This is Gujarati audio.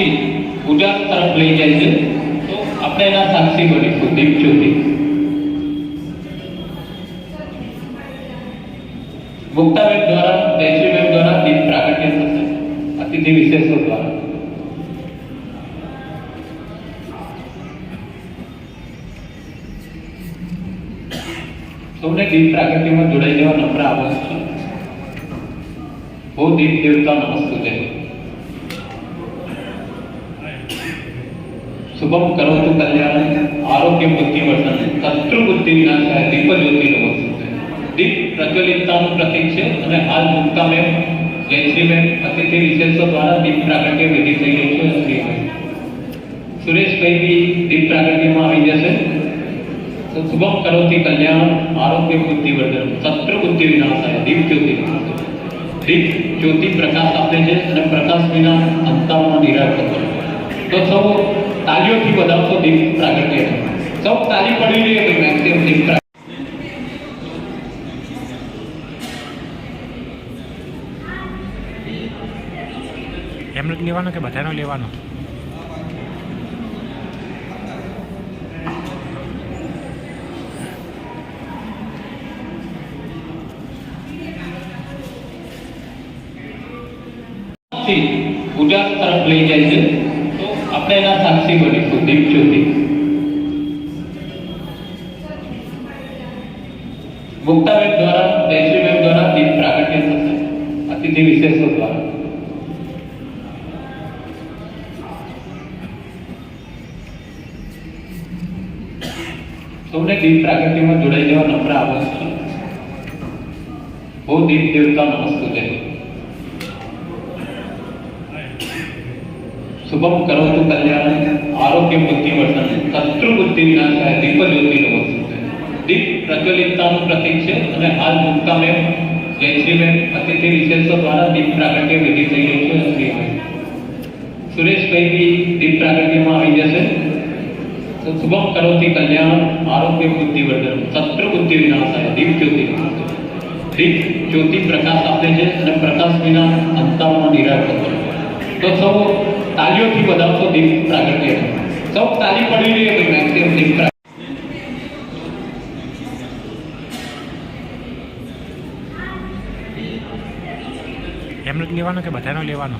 થી ઉજાસ તરફ લઈ જાય છે તો આપણે એના સાક્ષી બનીશું દીપ જ્યોતિ મુક્તાબેન દ્વારા જયશ્રીબેન દ્વારા દીપ પ્રાગટ્ય થશે અતિથિ વિશેષો દ્વારા સૌને દીપ પ્રાગટ્યમાં જોડાઈ જવા નમ્ર આહ્વાન છે। वो दीप देवता नमस्तुते शुभम करोतु कल्याण आरोग्य बुद्धि वर्धन शत्रु बुद्धि विनाशाय दीप ज्योति नमस्तुते दीप प्रज्वलितताનું પ્રતીક છે અને હાલ મુક્તાબેન જયશ્રીબેન અતિથિ વિશેષો દ્વારા દીપ પ્રાગટ્ય વિધિ થઈ રહી છે। સુરેશભાઈ બી દીપ પ્રાગટ્યમાં આવી જશે તો શુભમ કરોતિ કલ્યાણ આરોગ્ય બુદ્ધિ વર્ધન શત્રુ બુદ્ધિ વિનાશાય દીપ જ્યોતિ નમસ્તુતે દીપ જ્યોતિ પ્રકાશ આપે છે અને પ્રકાશ વિના અંતરમાં નિરાકર કરે તો સૌ તાળીઓથી વધાવશો દીપ પ્રાગટ્ય સૌ તાળી પડી રહી છે મેક્સિમ દીપ એમનો લેવાનો કે બધાનો લેવાનો ઉજાસ તરફ લઈ જાય છે તો આપણે એના સાક્ષી બનીશું દીપ જ્યોતિ મુક્તાબેન દ્વારા જયશ્રીબેન દ્વારા દીપ પ્રાગટ્ય થશે અતિથિ વિશેષો દ્વારા સૌને દીપ પ્રાગટ્યમાં જોડાઈ જવા નમ્ર આહ્વાન છે। वो दीप देवता नमस्तुते शुभम करोतु कल्याण आरोग्य बुद्धि वर्धन शत्रु बुद्धि विनाशाय दीप ज्योति नमस्तुते दीप प्रज्वलितताનું પ્રતીક છે અને હાલ મુક્તાબેન જયશ્રીબેન અતિથિ વિશેષો દ્વારા દીપ પ્રાગટ્ય વિધિ થઈ રહી છે। સુરેશભાઈ બી દીપ પ્રાગટ્યમાં આવી જશે તો શુભમ કરોતિ કલ્યાણ આરોગ્ય બુદ્ધિ વર્ધન શત્રુ બુદ્ધિ વિનાશાય દીપ જ્યોતિ નમસ્તુતે દીપ જ્યોતિ પ્રકાશ આપે છે અને પ્રકાશ વિના અંતરમાં નિરાકર કરે તો સૌ તાળીઓથી વધાવશો દીપ પ્રાગટ્ય સૌ તાળી પડી રહી છે મેક્સિમ દીપ એમનો લેવાનો કે બધાનો લેવાનો